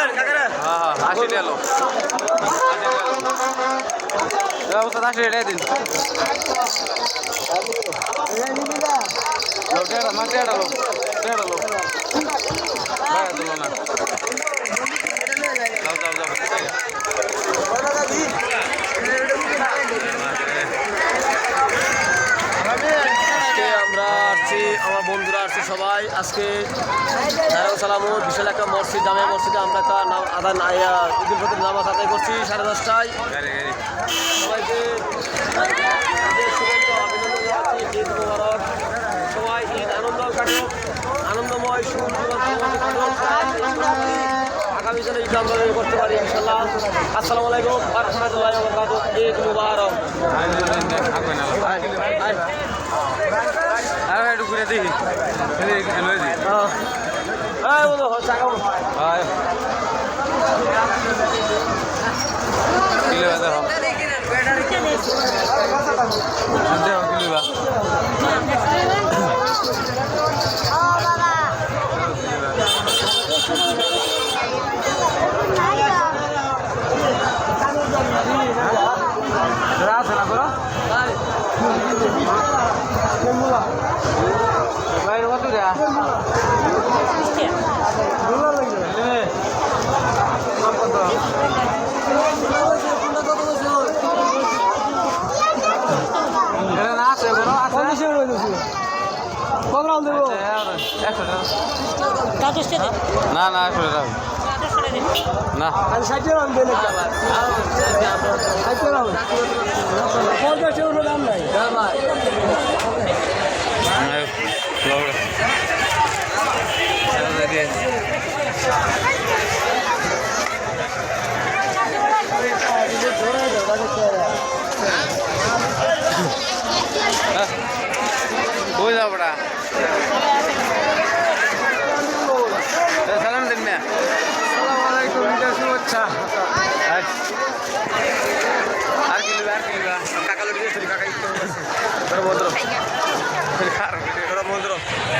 হ্যাঁ 80 টাকা উস্তাদ 80 টাকা দিন আমরা আসছি আমার বন্ধুরা আসছে সবাই আজকে সালামুর বিশাল একটা মসজিদ জামে মসজিদে আমরা একটা আদান ঈদুল ফিতর নামাজ আদায় করছি 10:30টায় সবাইকে শুভেচ্ছা অভিনন্দন জানাচ্ছি ঈদ মোবারক সবাই ঈদ আনন্দ কাটুক আনন্দময় আগামী দিনে ঈদ আমরা করতে পারি ইনশাল্লাহ। আসসালামু আলাইকুম ওয়া রাহমাতুল্লাহি ওয়া বারাকাতুহু ঈদ মোবারক। একটু ঘুরে দেখি না না না हो जा बड़ा সালাম দিন মিয়া আসসালামু আলাইকুম শুভেচ্ছা আর কি কাকা লোক কাকা